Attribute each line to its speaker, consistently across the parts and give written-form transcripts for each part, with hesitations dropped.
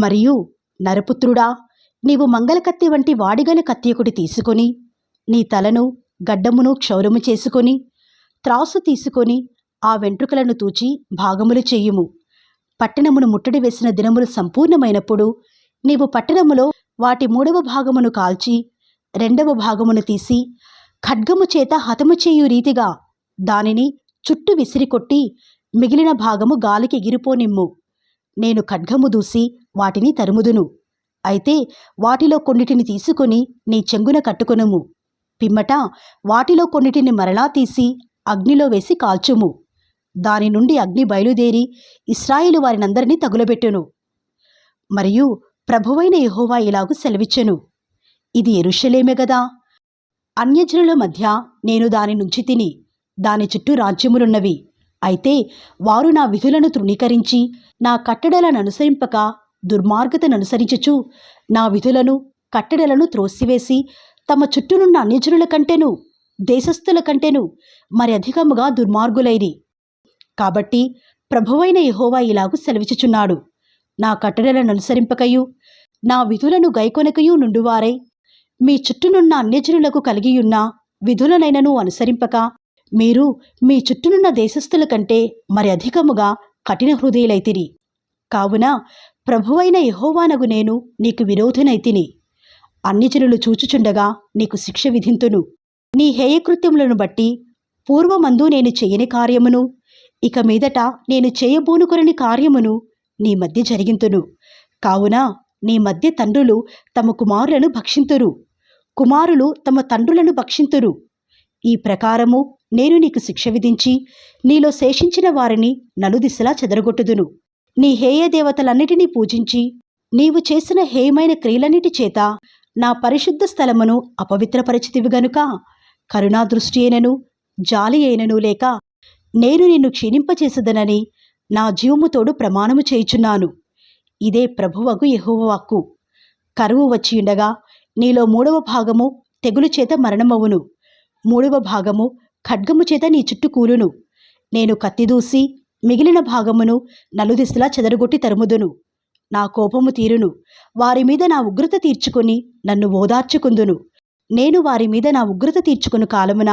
Speaker 1: మరియు నరపుత్రుడా, నీవు మంగళకత్తి వంటి వాడిగల కత్తి ఒకటి తీసుకొని నీ తలను గడ్డమును క్షౌరము చేసుకొని త్రాసు తీసుకొని ఆ వెంట్రుకలను తూచి భాగములు చెయ్యుము. పట్టణమును ముట్టడి వేసిన దినములు సంపూర్ణమైనప్పుడు నీవు పట్టణములో వాటి 3వ భాగమును కాల్చి 2వ భాగమును తీసి ఖడ్గము చేత హతము చేయు రీతిగా దానిని చుట్టూ విసిరికొట్టి మిగిలిన భాగము గాలికి ఎగిరిపోనిమ్ము. నేను ఖడ్గము దూసి వాటిని తరుముదును. అయితే వాటిలో కొన్నిటిని తీసుకొని నీ చెంగున కట్టుకొనుము. పిమ్మట వాటిలో కొన్నిటిని మరలా తీసి అగ్నిలో వేసి కాల్చుము. దాని నుండి అగ్ని బయలుదేరి ఇశ్రాయేలు వారినందరినీ తగులబెట్టును. మరియు ప్రభువైన యెహోవా ఇలాగు సెలవిచ్చెను, ఇది యెరూషలేమే గదా. అన్యజనుల మధ్య నేను దాని నుంచి తిని దాని చుట్టూ రాజ్యములున్నవి. అయితే వారు నా విధులను తృణీకరించి నా కట్టడలను అనుసరింపక దుర్మార్గతను అనుసరించుచు నా విధులను కట్టడలను త్రోసివేసి తమ చుట్టూనున్న అన్యజనుల కంటెను దేశస్థుల కంటెను మరి అధికముగా దుర్మార్గులైరి. కాబట్టి ప్రభువైన యెహోవా ఇలాగు సెలవిచ్చుచున్నాడు, నా కట్టడలను అనుసరింపకయు నా విధులను గైకొనకయు నుండువారై మీ చుట్టూనున్న అన్యజనులకు కలిగియున్న విధులనైనను అనుసరింపక మీరు మీ చుట్టూనున్న దేశస్థుల కంటే మరి అధికముగా కఠిన హృదయులైతిరి. కావున ప్రభువైన యెహోవానగు నేను నీకు విరోధునైతిని. అన్యజనులు చూచుచుండగా నీకు శిక్ష విధింతును. నీ హేయకృత్యములను బట్టి పూర్వమందు నేను చేయని కార్యమును ఇక మీదట నేను చేయబోనుకొనని కార్యమును నీ మధ్య జరిగింతును. కావున నీ మధ్య తండ్రులు తమ కుమారులను భక్షింతురు, కుమారులు తమ తండ్రులను భక్షింతురు. ఈ ప్రకారము నేను నీకు శిక్ష విధించి నీలో శేషించిన వారిని నలుదిశలా చెదరగొట్టుదును. నీ హేయ దేవతలన్నిటినీ పూజించి నీవు చేసిన హేయమైన క్రియలన్నిటి చేత నా పరిశుద్ధ స్థలమును అపవిత్రపరిచితివి గనుక కరుణాదృష్టి అయినను జాలి అయినను లేక నేను నిన్ను క్షీణింపచేసదనని నా జీవముతోడు ప్రమాణము చేయుచున్నాను. ఇదే ప్రభువగు యెహోవా వాక్కు. కరువు వచ్చియుండగా నీలో 3వ భాగము తెగులు చేత మరణమవును, 3వ భాగము ఖడ్గము చేత నీ చుట్టూ కూలును. నేను కత్తిదూసి మిగిలిన భాగమును నలుదిశలా చెదరగొట్టి తరుముదును. నా కోపము తీరును, వారి మీద నా ఉగ్రత తీర్చుకొని నన్ను ఓదార్చుకుందును. నేను వారి మీద నా ఉగ్రత తీర్చుకుని కాలమున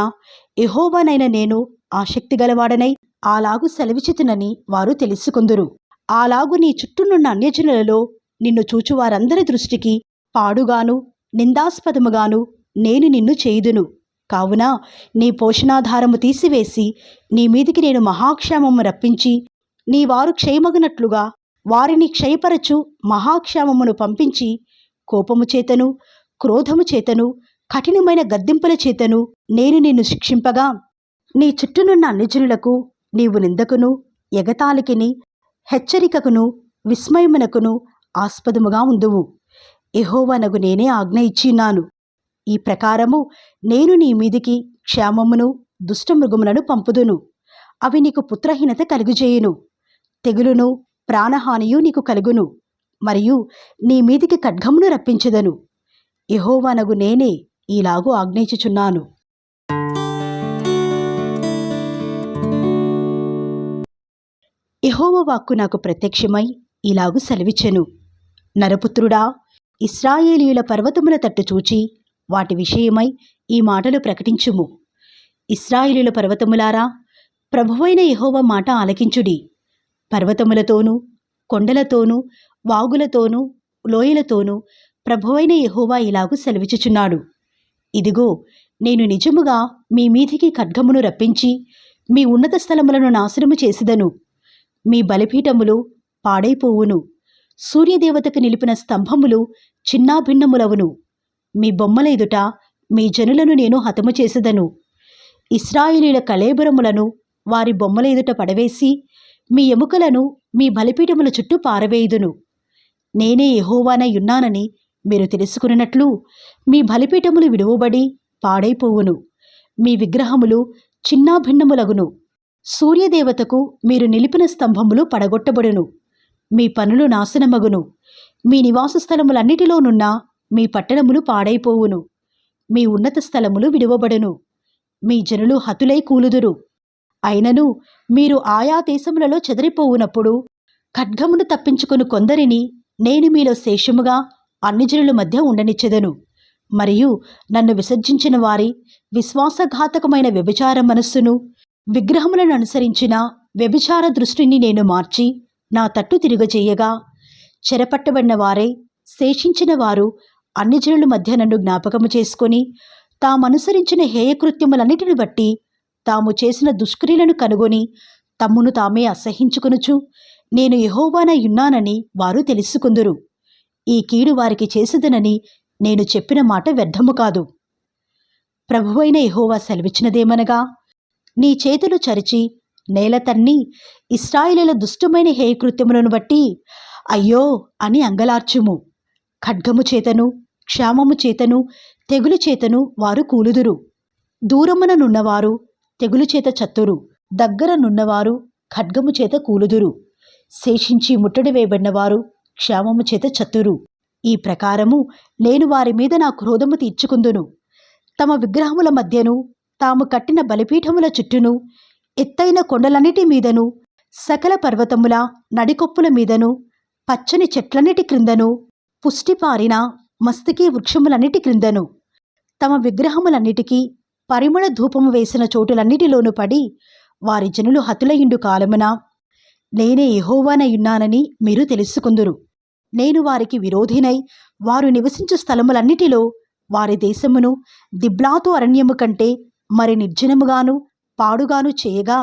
Speaker 1: యెహోవానైన నేను ఆసక్తి గలవాడనై అలాగు సెలవిచితునని వారు తెలుసుకుందురు. అలాగు నీ చుట్టూనున్న అన్యజనులలో నిన్ను చూచువారందరి దృష్టికి పాడుగాను నిందాస్పదముగాను నేను నిన్ను చేయుదును. కావున నీ పోషణాధారము తీసివేసి నీ మీదికి నేను మహాక్షేమము రప్పించి నీ వారు క్షయమగునట్లుగా వారిని క్షయపరచు మహాక్షేమమును పంపించి కోపము చేతను క్రోధము చేతను కఠినమైన గద్దింపుల చేతను నేను నిన్ను శిక్షింపగా నీ చుట్టూనున్న అన్యజనులకు నీవు నిందకును ఎగతాళికిని హెచ్చరికకును విస్మయమునకును ఆస్పదముగా ఉందువు. యెహోవానగు నేనే ఆజ్ఞ ఇచ్చిన్నాను. ఈ ప్రకారము నేను నీ మీదికి క్షేమమును దుష్టమృగములను పంపుదును. అవి నీకు పుత్రహీనత కలుగుచేయును. తెగులును ప్రాణహానియు నీకు కలుగును. మరియు నీ మీదికి ఖడ్గమును రప్పించెదను. యెహోవానగు నేనే ఇలాగు ఆజ్ఞయించుచున్నాను. యెహోవా వాక్కు నాకు ప్రత్యక్షమై ఇలాగు సెలవిచ్చెను, నరపుత్రుడా, ఇశ్రాయేలీయుల పర్వతముల తట్టు చూచి వాటి విషయమై ఈ మాటలు ప్రకటించుము. ఇశ్రాయేలీయుల పర్వతములారా, ప్రభువైన యెహోవా మాట ఆలకించుడి. పర్వతములతోనూ కొండలతోనూ వాగులతోనూ లోయలతోనూ ప్రభువైన యెహోవా ఇలాగు సెలవిచ్చుచున్నాడు, ఇదిగో నేను నిజముగా మీ మీదికి ఖడ్గమును రప్పించి మీ ఉన్నత స్థలములను నాశనము చేసిదను. మీ బలిపీఠములు పాడైపోవును. సూర్యదేవతకు నిలిపిన స్తంభములు చిన్నాభిన్నములవును. మీ బొమ్మల ఎదుట మీ జనులను నేను హతము చేసేదను. ఇశ్రాయేలీయుల కళేబరములను వారి బొమ్మల ఎదుట పడవేసి మీ ఎముకలను మీ బలిపీఠముల చుట్టూ పారవేయుదును. నేనే యెహోవానై ఉన్నానని మీరు తెలుసుకున్నట్లు మీ బలిపీఠములు విడువబడి పాడైపోవును. మీ విగ్రహములు చిన్నాభిన్నములగును. సూర్యదేవతకు మీరు నిలిపిన స్తంభములు పడగొట్టబడును. మీ పనులు నాశనమగును. మీ నివాస స్థలములన్నిటిలోనున్న మీ పట్టణములు పాడైపోవును. మీ ఉన్నత స్థలములు విడువబడును. మీ జనులు హతులై కూలుదురు. అయినను మీరు ఆయా దేశములలో చెదరిపోవునప్పుడు ఖడ్గమును తప్పించుకుని కొందరిని నేను మీలో శేషముగా అన్ని జనుల మధ్య ఉండనిచ్చెదను. మరియు నన్ను విసర్జించిన వారి విశ్వాసఘాతకమైన వ్యభిచార మనస్సును, విగ్రహములను అనుసరించిన వ్యభిచార దృష్టిని నేను మార్చి నా తట్టు తిరుగజేయగా, చెరపట్టబడిన వారే శేషించిన వారు అన్ని జనుల మధ్య నన్ను జ్ఞాపకము చేసుకొని తామనుసరించిన హేయకృత్యములన్నిటిని బట్టి తాము చేసిన దుష్క్రియలను కనుగొని తమ్మును తామే అసహించుకొనుచు నేను యెహోవానయున్నానని వారు తెలుసుకుందురు. ఈ కీడు వారికి చేసేదనని నేను చెప్పిన మాట వ్యర్థము కాదు. ప్రభువైన యెహోవా సెలవిచ్చినదేమనగా, నీ చేతులు చరిచి నేల తన్ని ఇశ్రాయేలీయుల దుష్టమైన హేయకృత్యములను బట్టి అయ్యో అని అంగలార్చుము. ఖడ్గము చేతను, క్షామము చేతను, తెగులు చేతను వారు కూలుదురు. దూరముననున్నవారు తెగులు చేత చత్తురు, దగ్గరనున్నవారు ఖడ్గము చేత కూలుదురు. శేషించి ముట్టడి వేయబడినవారు క్షామము చేత చత్తురు. ఈ ప్రకారము నేను వారి మీద నా క్రోధము తీర్చుకుందును. తమ విగ్రహముల మధ్యను, తాము కట్టిన బలిపీఠముల చుట్టూను, ఎత్తైన కొండలన్నిటి మీదను, సకల పర్వతముల నడికొప్పుల మీదను, పచ్చని చెట్లన్నిటి క్రిందను, పుష్టిపారిన మస్తకి వృక్షములన్నిటి క్రిందను, తమ విగ్రహములన్నిటికీ పరిమళ ధూపము వేసిన చోటులన్నిటిలోనూ పడి వారి జనులు హతులయుండు కాలమున నేనే యెహోవానయున్నానని మీరు తెలుసుకుందురు. నేను వారికి విరోధినై వారు నివసించు స్థలములన్నిటిలో వారి దేశమును దిబ్లాతు అరణ్యము కంటే మరి నిర్జనముగాను పాడుగాను చేయగా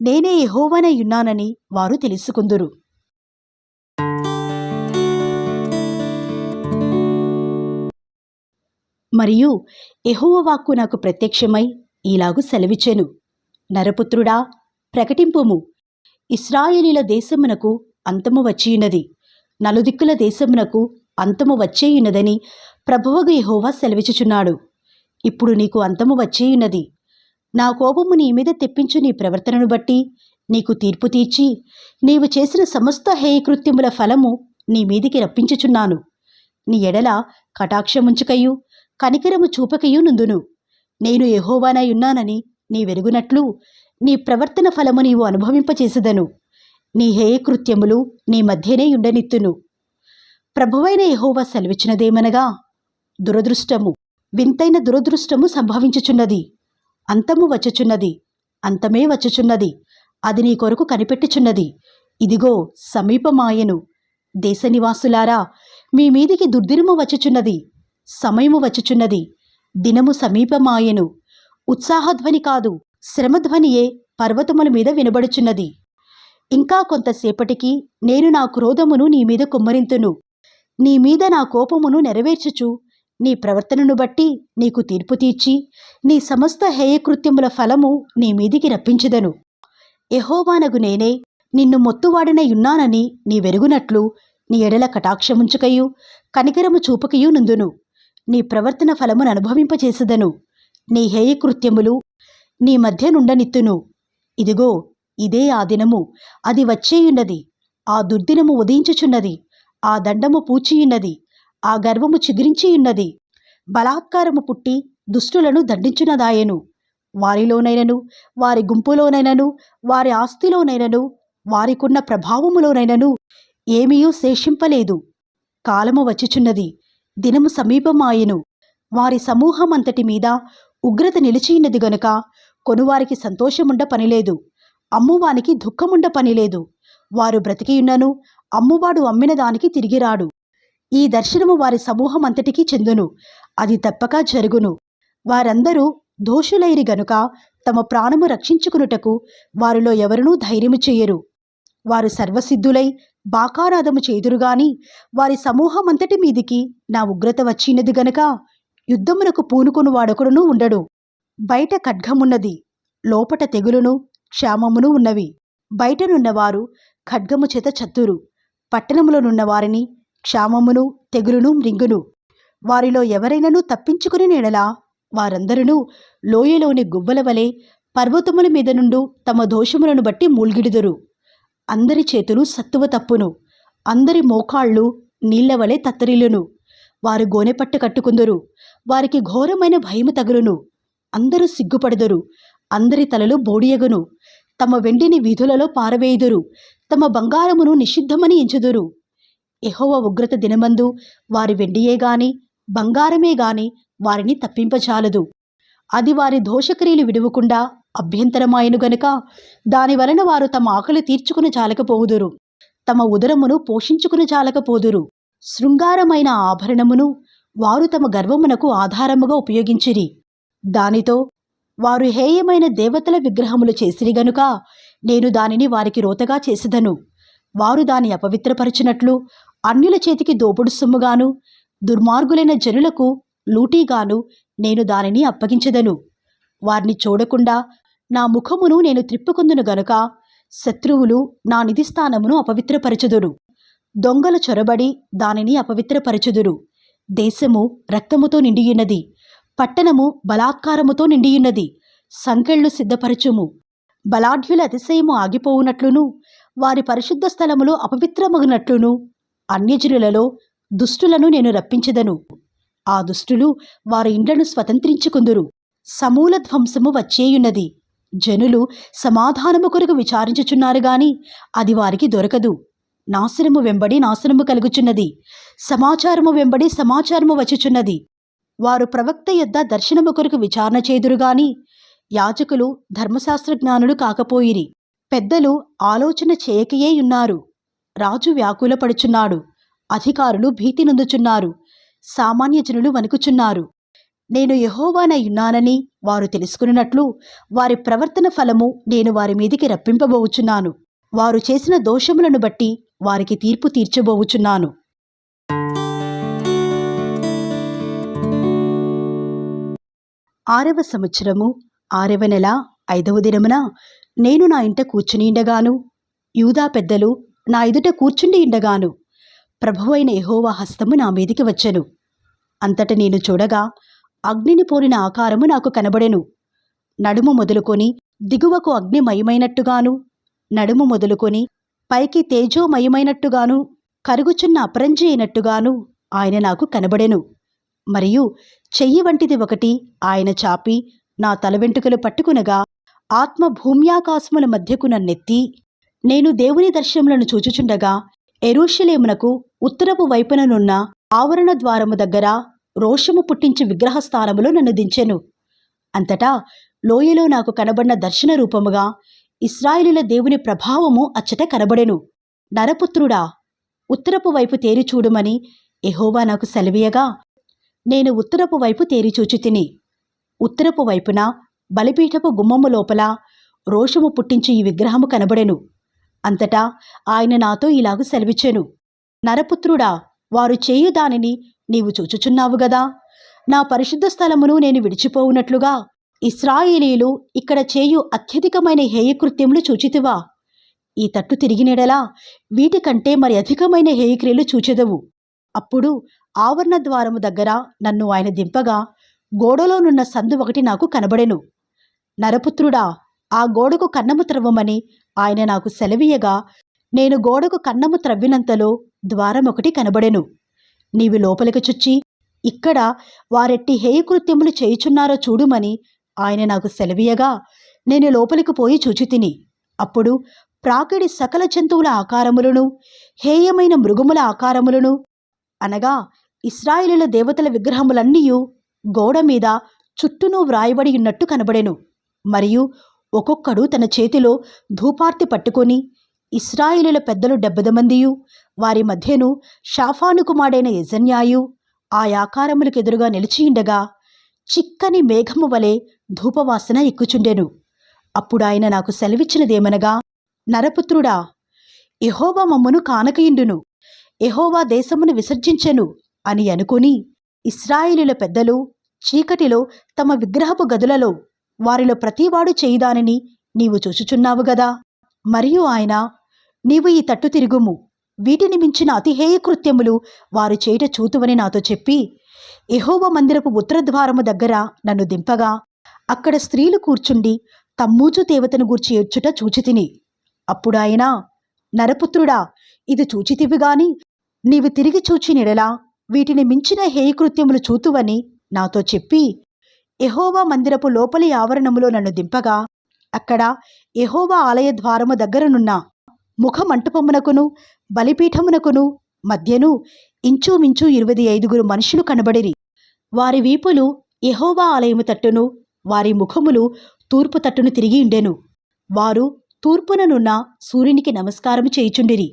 Speaker 1: నేనే యెహోవానయున్నానని వారు తెలుసుకుందురు. మరియు యెహోవా వాక్కు నాకు ప్రత్యక్షమై ఈలాగు సెలవిచ్చెను. నరపుత్రుడా, ప్రకటింపుము, ఇశ్రాయేలీల దేశమునకు అంతము వచ్చియున్నది, నలుదిక్కుల దేశమునకు అంతము వచ్చేయున్నదని ప్రభువగు యెహోవా సెలవిచ్చుచున్నాడు. ఇప్పుడు నీకు అంతము వచ్చేయున్నది. నా కోపము నీ మీద తెప్పించు నీ ప్రవర్తనను బట్టి నీకు తీర్పు తీర్చి నీవు చేసిన సమస్త హేయకృత్యముల ఫలము నీ మీదికి రప్పించుచున్నాను. నీ ఎడల కటాక్షముంచుకయు కనికరము చూపకయు నుందును. నేను యెహోవానయున్నానని నీ వెరుగునట్లు నీ ప్రవర్తన ఫలము నీవు అనుభవింపచేసెదను. నీ హేయకృత్యములు నీ మధ్యనే ఉండనిత్తును. ప్రభువైన యెహోవా సెలవిచ్చినదేమనగా, దురదృష్టము, వింతైన దురదృష్టము సంభవించుచున్నది. అంతము వచ్చుచున్నది, అంతమే వచ్చుచున్నది. అది నీ కొరకు కనిపెట్టుచున్నది. ఇదిగో సమీపమాయెను. దేశనివాసులారా, మీ మీదికి దుర్దినము వచ్చుచున్నది, సమయము వచ్చుచున్నది, దినము సమీపమాయెను. ఉత్సాహధ్వని కాదు, శ్రమధ్వనియే పర్వతముల మీద వినబడుచున్నది. ఇంకా కొంతసేపటికి నేను నా క్రోధమును నీ మీద కుమ్మరింతును. నీ మీద నా కోపమును నెరవేర్చుచు నీ ప్రవర్తనను బట్టి నీకు తీర్పు తీర్చి నీ సమస్త హేయకృత్యముల ఫలము నీ మీదికి రప్పించెదను. యెహోవానగు నేనే నిన్ను మొత్తువాడనయున్నానని నీ వెరుగునట్లు నీ ఎడల కటాక్షముంచుకయు కనికరము చూపకయు నుందును. నీ ప్రవర్తన ఫలమును అనుభవింపచేసెదను. నీ హేయకృత్యములు నీ మధ్య నుండనిత్తును. ఇదిగో ఇదే ఆ దినము, అది వచ్చేయున్నది. ఆ దుర్దినము ఉదయించుచున్నది. ఆ దండము పూచియున్నది. ఆ గర్వము చిగురించియున్నది. బలాత్కారము పుట్టి దుష్టులను దండించునదాయెను. వారిలోనైనను, వారి గుంపులోనైనను, వారి ఆస్తిలోనైనను, వారికున్న ప్రభావములోనైనను ఏమీయూ శేషింపలేదు. కాలము వచ్చుచున్నది, దినము సమీపమాయెను. వారి సమూహమంతటి మీద ఉగ్రత నిలిచియున్నది గనుక కొనువారికి సంతోషముండ పనిలేదు, అమ్మువానికి దుఃఖముండ పనిలేదు. వారు బ్రతికియున్నను అమ్మువాడు అమ్మిన దానికి తిరిగిరాడు. ఈ దర్శనము వారి సమూహమంతటికీ చెందును, అది తప్పక జరుగును. వారందరూ దోషులైరి గనుక తమ ప్రాణము రక్షించుకునుటకు వారిలో ఎవరునూ ధైర్యము చేయరు. వారు సర్వసిద్ధులై బాకారాధము చేదురుగాని వారి సమూహమంతటి మీదికి నా ఉగ్రత వచ్చినది గనుక యుద్ధమునకు పూనుకొను వాడొకడునూ ఉండడు. బయట ఖడ్గమున్నది, లోపట తెగులును క్షామమును ఉన్నవి. బయటనున్నవారు ఖడ్గము చేత చత్తురు, పట్టణములోనున్న వారిని క్షామమును తెగులును మృంగును. వారిలో ఎవరైనను తప్పించుకుని నెడలా వారందరూ లోయలోని గువ్వల వలె పర్వతముల మీద నుండు తమ దోషములను బట్టి మూల్గిడుదురు. అందరి చేతులు సత్తువ తప్పును, అందరి మోకాళ్ళు నీళ్లవలె తత్తరిల్లును. వారు గోనెపట్టు కట్టుకుందురు, వారికి ఘోరమైన భయము తగులును. అందరూ సిగ్గుపడుదురు, అందరి తలలు బోడియగును. తమ వెండిని వీధులలో పారవేయుదురు, తమ బంగారమును నిషిద్ధమని ఎంచుదురు. యెహోవా ఉగ్రత దినమందు వారి వెండియే గాని బంగారమే గాని వారిని తప్పింపచాలదు. అది వారి దోషక్రియలు విడువకుండా అభ్యంతరమాయను గనుక దానివలన వారు తమ ఆకలి తీర్చుకుని చాలకపోవుదురు, తమ ఉదరమును పోషించుకుని చాలకపోదురు. శృంగారమైన ఆభరణమును వారు తమ గర్వమునకు ఆధారముగా ఉపయోగించిరి. దానితో వారు హేయమైన దేవతల విగ్రహములు చేసిరి గనుక నేను దానిని వారికి రోతగా చేసేదను. వారు దాని అపవిత్రపరచినట్లు అన్యుల చేతికి దోపుడు సొమ్ముగాను దుర్మార్గులైన జనులకు లూటీగాను నేను దానిని అప్పగించెదను. వారిని చూడకుండా నా ముఖమును నేను త్రిప్పుకొందును గనుక శత్రువులు నా నిధిస్థానమును అపవిత్రపరచుదురు. దొంగలు చొరబడి దానిని అపవిత్రపరచుదురు. దేశము రక్తముతో నిండియున్నది, పట్టణము బలాత్కారముతో నిండియున్నది. సంకెళ్ళు సిద్ధపరచుము. బలాఢ్యుల అతిశయము ఆగిపోవునట్లును వారి పరిశుద్ధ స్థలములో అపవిత్రమగునట్లును అన్యజనులలో దుష్టులను నేను రప్పించెదను. ఆ దుష్టులు వారి ఇండ్లను స్వతంత్రించుకుందురు. సమూల ధ్వంసము వచ్చేయున్నది. జనులు సమాధానము కొరకు విచారించుచున్నారు గాని అది వారికి దొరకదు. నాశనము వెంబడి నాశనము కలుగుచున్నది, సమాచారము వెంబడి సమాచారము వచ్చుచున్నది. వారు ప్రవక్త యొద్ద దర్శనము కొరకు విచారణ చేదురుగాని యాజకులు ధర్మశాస్త్ర జ్ఞానులు కాకపోయిరి. పెద్దలు ఆలోచన చేయకయే ఉన్నారు. రాజు వ్యాకులపడుచున్నాడు, అధికారులు భీతి నొందుచున్నారు, సామాన్య జనులు వణుకుచున్నారు. నేను యెహోవానయున్నానని వారు తెలుసుకున్నట్లు వారి ప్రవర్తన ఫలము నేను వారి మీదికి రప్పింపబోవుచున్నాను. వారు చేసిన దోషములను బట్టి వారికి తీర్పు తీర్చబోవుచున్నాను. 6వ సంవత్సరము 6వ నెల 5వ దినమున నేను నా ఇంట కూర్చుని ఉండగాను, యూదా పెద్దలు నా ఎదుట కూర్చుండి ఉండగాను ప్రభువైన యెహోవా హస్తము నా మీదికి వచ్చెను. అంతట నేను చూడగా అగ్నిని పోలిన ఆకారము నాకు కనబడెను. నడుము మొదలుకొని దిగువకు అగ్నిమయమైనట్టుగాను, నడుము మొదలుకొని పైకి తేజోమయమైనట్టుగాను, కరుగుచున్న అపరంజి అయినట్టుగాను ఆయన నాకు కనబడెను. మరియు చెయ్యి వంటిది ఒకటి ఆయన చాపి నా తల వెంట్రుకలు పట్టుకునగా ఆత్మ భూమ్యాకాశముల మధ్యకు నన్నెత్తి నేను దేవుని దర్శనములను చూచుచుండగా యెరూషలేమునకు ఉత్తరపు వైపుననున్న ఆవరణ ద్వారము దగ్గర రోషము పుట్టించి విగ్రహస్థానములో నన్ను దించెను. అంతటా లోయలో నాకు కనబడిన దర్శన రూపముగా ఇశ్రాయేలీయుల దేవుని ప్రభావము అచ్చట కనబడెను. నరపుత్రుడా, ఉత్తరపు వైపు తేరి చూడుమని యెహోవా నాకు సెలవీయగా నేను ఉత్తరపు వైపు తేరి చూచితిని. ఉత్తరపు వైపున బలిపీఠపు గుమ్మము లోపల రోషము పుట్టించి ఈ విగ్రహము కనబడెను. అంతటా ఆయన నాతో ఇలాగు సెలవిచ్చెను, నరపుత్రుడా, వారు చేయు దానిని నీవు చూచుచున్నావు గదా. నా పరిశుద్ధ స్థలమును నేను విడిచిపోవునట్లుగా ఇశ్రాయేలీయులు ఇక్కడ చేయు అత్యధికమైన హేయకృత్యములు చూచితివా? ఈ తట్టు తిరిగినెడలా వీటికంటే మరి అధికమైన హేయక్రియలు చూచెదవు. అప్పుడు ఆవరణ ద్వారము దగ్గర నన్ను ఆయన దింపగా గోడలోనున్న సందు ఒకటి నాకు కనబడెను. నరపుత్రుడా, ఆ గోడకు కన్నము త్రవ్వమని ఆయన నాకు సెలవీయగా నేను గోడకు కన్నము త్రవ్వినంతలో ద్వారం ఒకటి కనబడెను. నీవు లోపలికి చుచ్చి ఇక్కడ వారెట్టి హేయకృత్యములు చేయుచున్నారో చూడుమని ఆయన నాకు సెలవీయగా నేను లోపలికి పోయి చూచితిని. అప్పుడు ప్రాకిడి సకల జంతువుల ఆకారములను హేయమైన మృగముల ఆకారములను అనగా ఇశ్రాయేలీయుల దేవతల విగ్రహములన్నీయు గోడ మీద చుట్టూను వ్రాయబడి ఉన్నట్టు కనబడెను. మరియు ఒక్కొక్కడు తన చేతిలో ధూపార్తి పట్టుకొని ఇశ్రాయేలీయుల పెద్దలు 70 మందియు వారి మధ్యను షాఫాను కుమారుడైన యెజన్యాయు ఆ ఆకారములకెదురుగా నిలిచియుండగా చిక్కని మేఘము వలె ధూపవాసన ఎక్కుచుండెను. అప్పుడు ఆయన నాకు సెలవిచ్చినదేమనగా, నరపుత్రుడా, యెహోవా మమ్మును కానకయుండును, యెహోవా దేశమును విసర్జించెను అని అనుకుని ఇశ్రాయేలీయుల పెద్దలు చీకటిలో తమ విగ్రహపు గదులలో వారిలో ప్రతివాడు చేయుదానిని నీవు చూచుచున్నావు గదా. మరియు ఆయన, నీవు ఈ తట్టు తిరుగుము, వీటిని మించిన అతిహేయ కృత్యములు వారు చేయట చూతువని నాతో చెప్పి యెహోవా మందిరపు ఉత్తరద్వారము దగ్గర నన్ను దింపగా అక్కడ స్త్రీలు కూర్చుండి తమ్మూజు దేవతను గూర్చి ఏడ్చుట చూచితిని. అప్పుడు ఆయన, నరపుత్రుడా, ఇది చూచితివి గాని నీవు తిరిగి చూచినెడలా వీటిని మించిన హేయకృత్యములు చూతువని నాతో చెప్పి యెహోవా మందిరపు లోపలి ఆవరణములో నన్ను దింపగా అక్కడ యెహోవా ఆలయ ద్వారము దగ్గరనున్న ముఖమంటపమునకును బలిపీఠమునకును మధ్యను ఇంచుమించు 25 మనుషులు కనబడిరి. వారి వీపులు యెహోవా ఆలయము తట్టును, వారి ముఖములు తూర్పు తట్టును తిరిగి ఉండెను. వారు తూర్పుననున్న సూర్యునికి నమస్కారము చేయుచుండిరి.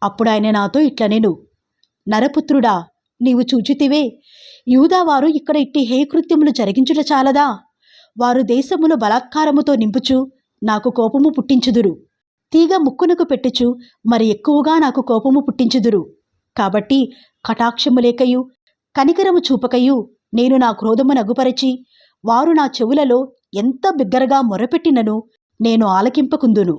Speaker 1: అప్పుడాయన నాతో ఇట్లనెను, నరపుత్రుడా, నీవు చూచితివే, యూదావారు ఇక్కడ ఇట్టి హేయకృత్యములు జరిగించుట చాలదా? వారు దేశమును బలాత్కారముతో నింపుచు నాకు కోపము పుట్టించుదురు. తీగ ముక్కునకు పెట్టుచు మరి ఎక్కువగా నాకు కోపము పుట్టించుదురు. కాబట్టి కటాక్షము లేకయు కనికరము చూపకయు నేను నా క్రోధము నగుపరచి వారు నా చెవులలో ఎంత బిగ్గరగా మొరపెట్టినను నేను ఆలకింపకుందును.